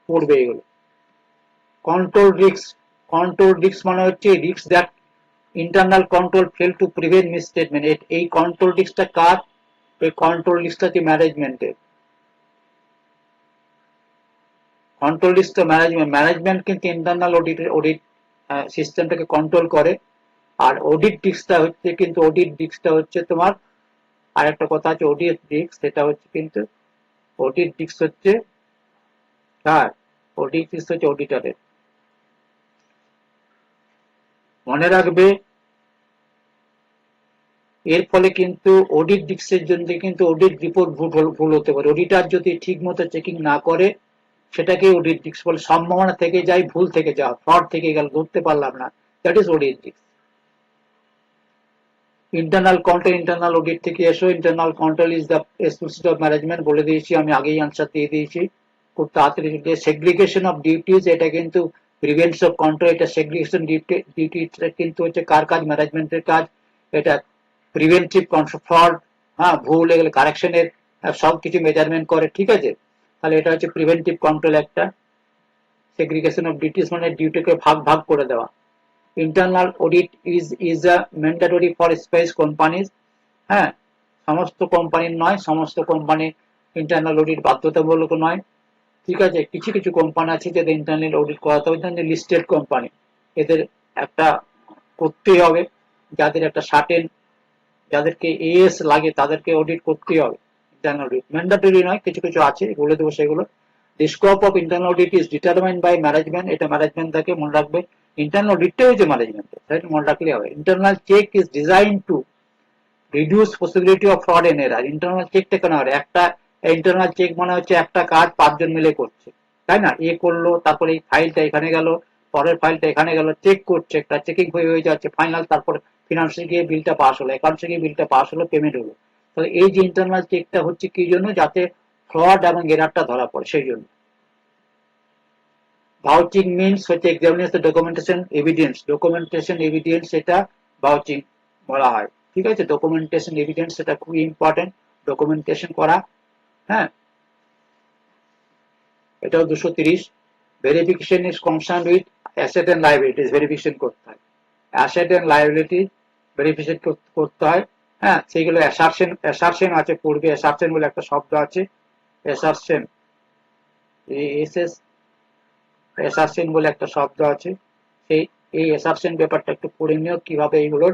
পড়বে এগুলো। কন্ট্রোল রিস্ক মানে হচ্ছে risk that internal control fail to prevent misstatement. এই কন্ট্রোল রিস্কটা কার, এই কন্ট্রোল রিস্কটা হচ্ছে ম্যানেজমেন্টের। কন্ট্রোল রিস্ক তো ম্যানেজমেন্ট কিন্তু ইন্টারনাল অডিট সিস্টেমটাকে কন্ট্রোল করে, আর অডিট রিস্কটা হচ্ছে তোমার, আর একটা কথা আছে অডিট রিস্ক, সেটা হচ্ছে কিন্তু অডিট রিস্ক হচ্ছে কার, অডিট রিস্ক হচ্ছে অডিটরের। মনে রাখবে এর ফলে কিন্তু অডিট রিস্কের জন্য কিন্তু অডিট রিপোর্ট ভুল হতে পারে, অডিটর যদি ঠিক মতো চেকিং না করে সেটাকে অডিট রিস্ক বলে, সম্ভাবনা থেকে যায় ভুল থেকে যাওয়া, ফ্রড থেকে গেল, ধরতে পারলাম না, that is audit risk. Internal audit থেকে এসো, internal control is the explicit of management, বলে দিয়েছি আমি, আগেই আনসার দিয়ে দিয়েছি খুব তাড়াতাড়ি। সেগ্রিগেশন অফ ডিউটিজ, এটা কিন্তু প্রিভেন্টস অফ কন্ট্রোল, এটা সেগ্রিগেশন ডিউটি কিন্তু হচ্ছে কার কাজ, ম্যানেজমেন্টের কাজ। এটা প্রিভেন্টিভ কন্ট্রোল, ফ্রড, হ্যাঁ ভুল এগুলো কারেকশনের সবকিছু মেজারমেন্ট করে, ঠিক আছে। তাহলে এটা হচ্ছে প্রিভেন্টিভ কন্ট্রোল একটা। সেগ্রিগেশন অফ ডিউটিস মানে ডিউটিকে ভাগ ভাগ করে দেওয়া। Internal audit is a mandatory for space companies, হ্যাঁ, সমস্ত কোম্পানির নয়, সমস্ত কোম্পানি ইন্টারনাল অডিট বাধ্যতামূলক নয়, ঠিক আছে। কিছু কিছু কোম্পানি আছে যাদের ইন্টারনাল অডিট করাতে হবে, লিস্টেড কোম্পানি, এদের একটা করতেই হবে, যাদের একটা সার্টেন, যাদেরকে এএস লাগে তাদেরকে অডিট করতেই হবে। ইন্টারনাল অডিট ম্যান্ডেটরি নয়, কিছু কিছু আছে, বলে দেবো সেগুলো। The scope of internal audit is determined by management. এটা ম্যানেজমেন্ট থেকে মনে রাখবে। ইন্টারনাল অডিটটা হচ্ছে ম্যানেজমেন্ট, সেটা মনে রাখলে হবে। Internal check is design to reduce possibility of fraud and error. Internal চেকটা কেন হয়? একটা ইন্টারনাল চেক মানে হচ্ছে একটা কাজ 5 জন মিলে করছে, তাই না? এ করলো, তারপরে এই ফাইলটা এখানে গেল, পরের ফাইলটা এখানে গেল, চেক করছে, একটা চেকিং হয়ে যাচ্ছে, ফাইনাল তারপর ফিনান্সে গিয়ে বিলটা পাস হলো, অ্যাকাউন্টসে গিয়ে বিলটা পাস হলো, পেমেন্ট হলো। তাহলে এই যে ইন্টারনাল চেকটা হচ্ছে কি জন্য? যাতে ফ্রড এবং এরারটা ধরা পড়ে, সেই জন্য। ভাউচিং মিনস হচ্ছে examination documentation evidence. Documentation evidence এটা ভাউচিং বলা হয়, ঠিক আছে? ডকুমেন্টেশন এভিডেন্স এটা খুবই ইম্পর্টেন্ট, ডকুমেন্টেশন করা। হ্যাঁ, এটাও 230। Verification is concern with asset and liabilities. Verification করতে হয়, অ্যাসেট এন্ড লাইবিলিটি ভেরিফিকেশন করতে হয়। হ্যাঁ, সেগুলো অ্যাসারশন, অ্যাসারশন আছে পূর্বে, অ্যাসারশন বলে একটা শব্দ আছে, অ্যাসারশন, এস এস অ্যাসারশন বলে একটা শব্দ আছে। সেই এই অ্যাসারশন ব্যাপারটা একটু পড়ে নিও, কিভাবে এইগুলোর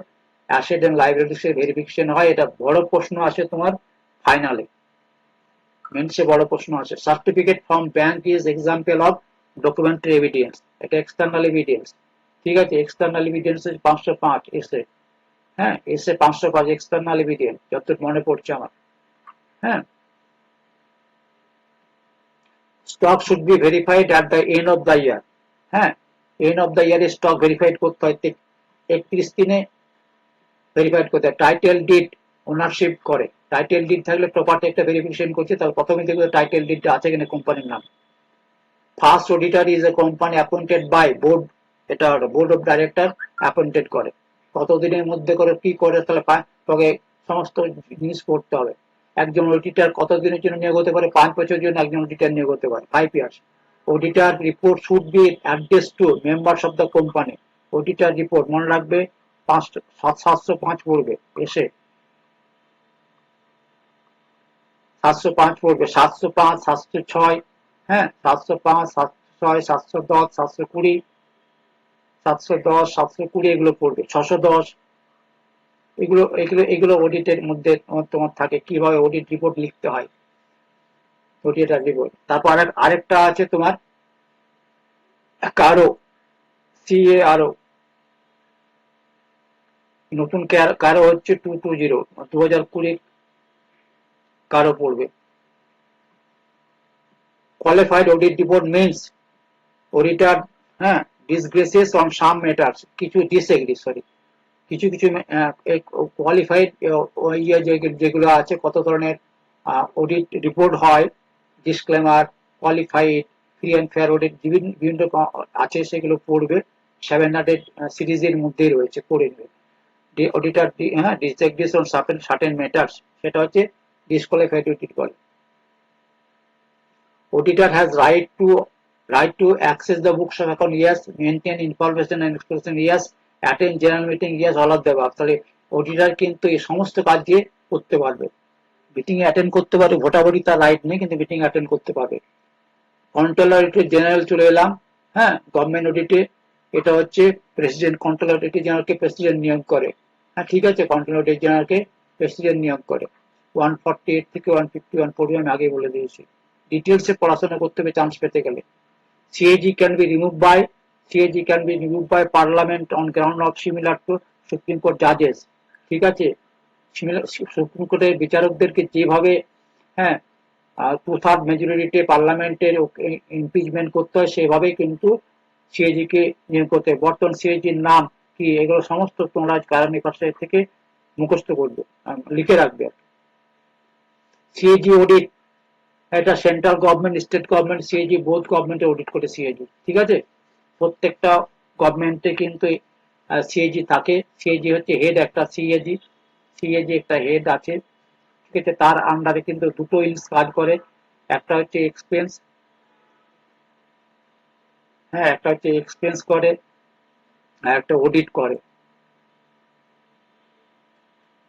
অ্যাসেট এন্ড লাইবিলিটিস এর ভেরিফিকেশন হয়। এটা বড় প্রশ্ন আসে তোমার ফাইনালে, মেন্সে বড় প্রশ্ন আসে। Certificate from bank is example of documentary evidence. এটা এক্সটার্নাল এভিডেন্স, ঠিক আছে? এক্সটার্নাল এভিডেন্স 505 এসে, হ্যাঁ, এসে 505 এক্সটার্নাল এভিডেন্স, যতটুকু মনে পড়ছে আমার। হ্যাঁ, stock should be verified at the end of the year. হ্যাঁ, এন্ড অফ দ্য ইয়ারে স্টক ভেরিফাইড করতে হয়, 31 দিনে ভেরিফাইড করতে হয়। টাইটেল ডিড ওনারশিপ করে, টাইটেল ডিড থাকলে প্রপার্টি একটা ভেরিফিকেশন করছে, তাহলে প্রথমে দেখবে টাইটেল ডিডটা আছে কিনা কোম্পানির নাম। First auditor is a company appointed by board. এটা বোর্ড অফ ডাইরেক্টর অ্যাপয়েন্টেড করে। কতদিনের মধ্যে করে কি করে, তাহলে তোকে সমস্ত জিনিস করতে হবে। একজন অডিটর কতদিনের জন্য নিয়োগ হতে পারে? 5 বছরের জন্য একজন অডিটর নিয়োগ হতে পারে, 5 years. Auditor report should be address to members of the company. Auditor report মনে রাখবে 705 পড়বে, এসে 705 পড়বে, 705, 706, হ্যাঁ, 705, 706, 710, 720, 710, 720 এগুলো পড়বে, 610, এগুলো এগুলো এগুলো অডিটের মধ্যে তোমার থাকে, কিভাবে অডিট রিপোর্ট লিখতে হয়, অডিটের রিপোর্ট। তারপর আরেকটা আছে তোমার কারো, CARO, নতুন কারো হচ্ছে 220, 2020 কারো পড়বে। Qualified audit report means auditor, হ্যাঁ, ডিসগ্রেসেস অন সাম ম্যাটার্স, কিছু ডিসএগ্রি, সরি, কিছু কিছু কোয়ালিফাইড যেগুলো আছে, কত ধরনের অডিট রিপোর্ট হয়, disclaimer, qualified, free and fair audit, বিভিন্ন আছে, সেগুলো পড়বে। 700 সিরিজের মধ্যেই রয়েছে, পড়ে নেবে। অডিটর, হ্যাঁ, ডিসএগ্রিস অন সার্টেন ম্যাটার্স, সেটা হচ্ছে ডিসকোয়ালিফাইড অডিট বলে। Auditor has right to access the books of account, yes. Maintain information and expression, yes. Attend general meeting, yes. all of the above। তাহলে অডিটর কিন্তু এই সমস্ত কাজ দিয়ে করতে পারবে। মিটিং অ্যাটেন্ড করতে পারবে, ভোটাভুটি তার রাইট নেই, কিন্তু মিটিং অ্যাটেন্ড করতে পারবে। কন্ট্রোলার অডিটর জেনারেল চলে এলাম। হ্যাঁ, গভর্নমেন্ট অডিটে এটা হচ্ছে প্রেসিডেন্ট, কন্ট্রোলার অডিটর জেনারেলকে প্রেসিডেন্ট নিয়োগ করে। হ্যাঁ, ঠিক আছে, কন্ট্রোলার অডিটর জেনারেলকে প্রেসিডেন্ট নিয়োগ করে। 148 থেকে 151 পড়বে, আমি আগে বলে দিয়েছি। ডিটেলসে পড়াশোনা করতে হবে চান্স পেতে গেলে। CAG can be removed by Parliament on ground of similar to Supreme Court judges। ঠিক আছে, সুপ্রিম কোর্টের বিচারকদেরকে যেভাবে, হ্যাঁ, 2/3 মেজরিটিতে পার্লামেন্টের ইমপিচমেন্ট করতে হয়, সেভাবেই কিন্তু CAG কে নিয়োগ করতে হয়। বর্তমান CAG এর নাম কি, এগুলো সমস্ত তোমরা কারণের পাশে থেকে মুখস্থ করবে, লিখে রাখবে। CAG অডিট, এটা central government, state government, CAG both গভর্নমেন্টে অডিট করে CAG, ঠিক আছে? প্রত্যেকটা গভর্নমেন্টে কিন্তু CAG থাকে। CAG হচ্ছে হেড, একটা CAG একটা হেড আছে, ঠিক আছে? তার আন্ডারে কিন্তু দুটো উইংস কাজ করে, একটা হচ্ছে এক্সপেন্স, হ্যাঁ, একটা হচ্ছে এক্সপেন্স করে, আর একটা অডিট করে।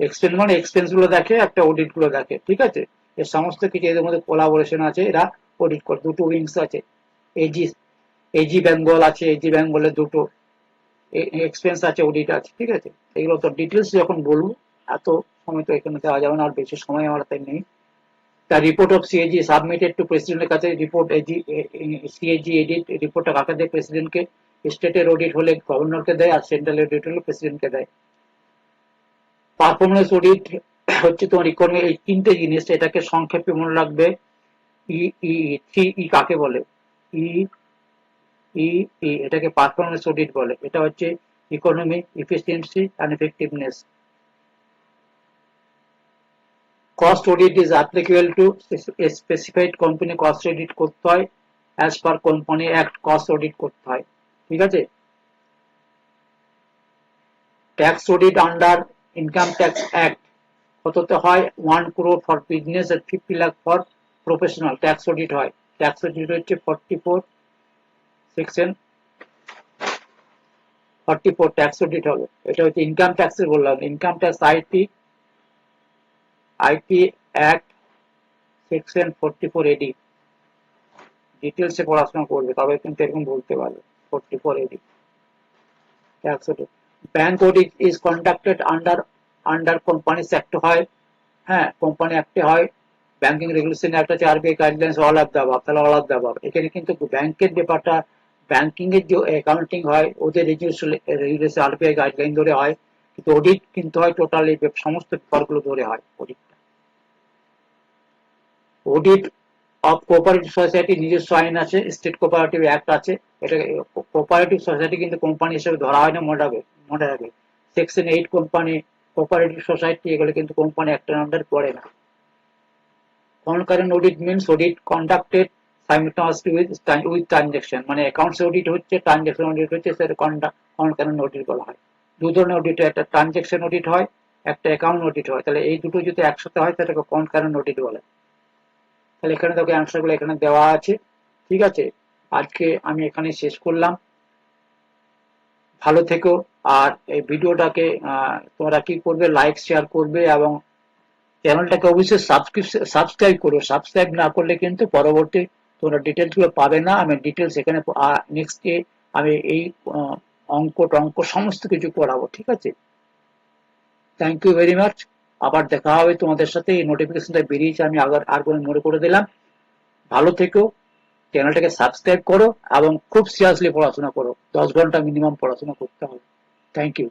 এক্সপেন্স মানে এক্সপেন্স গুলো দেখে, একটা অডিট গুলো দেখে, ঠিক আছে? এর সমস্ত কিছু এদের মধ্যে কোলাবোরেশন আছে, এরা অডিট করে। দুটো উইংস আছে, এজি এজি বেঙ্গল আছে, এজি বেঙ্গলের দুটো এক্সপেন্স আছে, অডিট আছে, ঠিক আছে? এগুলো তো ডিটেলস যখন বলবো, এত সময় তো এখানে দেওয়া যাবে না, আর বেশি সময় আমার তাই নেই। The report of CAG submitted to president এর কাছে রিপোর্ট CAG এডিট রিপোর্টটা কাকে দেয় প্রেসিডেন্টকে স্টেটের অডিট হলে গভর্নরকে দেয় আর সেন্ট্রাল অডিট হলে প্রেসিডেন্টকে দেয় পারফরম্যান্স অডিট হচ্ছে তোমার ইকোনমি এই তিনটে জিনিস এটাকে সংক্ষেপে মনে রাখবে ই ই ই কাকে বলে ই ই ই এটাকে পারফরম্যান্স অডিট বলে এটা হচ্ছে economy efficiency and effectiveness cost audit is applicable to a specified company cost audit করতে হয় as per company act cost audit করতে হয় ঠিক আছে tax audit under income tax act কততে হয় 1 crore for business and 50 lakh for professional tax audit হয় tax audit হচ্ছে 44 section 44 tax audit হবে এটা হচ্ছে ইনকাম ট্যাক্সের বললাম income tax IT act section 44 AD ডিটেলসে পড়াশোনা করবে তবে কিন্তু এরকম বলতে পারবে 44 AD tax audit bank audit is conducted under company act হয় হ্যাঁ কোম্পানি অ্যাক্টে হয় ব্যাংকিং রেগুলেশন অ্যাক্ট আছে RBI guidelines all of the above তাহলে অল অফ দ্য অ্যাবাভ এখানে কিন্তু ব্যাংকের ব্যাপারটা ব্যাংকিং এর যে অ্যাকাউন্টিং হয় ওদের রেগুলেশন আরবিআই গাইডলাইন ধরে হয় কিন্তু অডিট কিন্তু হয় টোটালি সমস্ত পেপারগুলো ধরে হয় অডিট অফ কোঅপারেটিভ সোসাইটি নিজস্ব আইন আছে স্টেট কোঅপারেটিভ অ্যাক্ট আছে এটা কোঅপারেটিভ সোসাইটি কিন্তু কোম্পানি হিসেবে ধরা হয় না মনে রাখবে সেকশন 8 কোম্পানি কোঅপারেটিভ সোসাইটি এগুলো কিন্তু কোম্পানি অ্যাক্টের আন্ডার পড়ে না concurrent audit means audit conducted simultaneously with transaction মানে অ্যাকাউন্টস অডিট হচ্ছে ট্রানজাকশন অডিট হচ্ছে সেটা concurrent audit বলা হয় দুই ধরনের অডিট একটা ট্রানজাকশন অডিট হয় একটা অ্যাকাউন্ট অডিট হয় তাহলে এই দুটো যদি একসাথে হয় সেটাকে concurrent audit বলে তাহলে এখানে দেখো অ্যানসার গুলো এখানে দেওয়া আছে ঠিক আছে আজকে আমি এখানে শেষ করলাম ভালো থেকো আর এই ভিডিওটাকে তোমরা কি করবে লাইক শেয়ার করবে এবং চ্যানেলটাকে অবশ্যই সাবস্ক্রাইব করো সাবস্ক্রাইব না করলে কিন্তু পরবর্তী তোমরা ডিটেলস গুলো পাবে না আমি ডিটেলস এখানে নেক্সট ডে আমি এই অঙ্ক সমস্ত কিছু পড়াবো ঠিক আছে থ্যাংক ইউ ভেরি মাচ আবার দেখা হবে তোমাদের সাথে এই নোটিফিকেশনটা বেরিয়েছে আমি আর মনে করে দিলাম ভালো থেকো চ্যানেলটাকে সাবস্ক্রাইব করো এবং খুব সিরিয়াসলি পড়াশোনা করো 10 ঘন্টা মিনিমাম পড়াশোনা করতে হবে থ্যাংক ইউ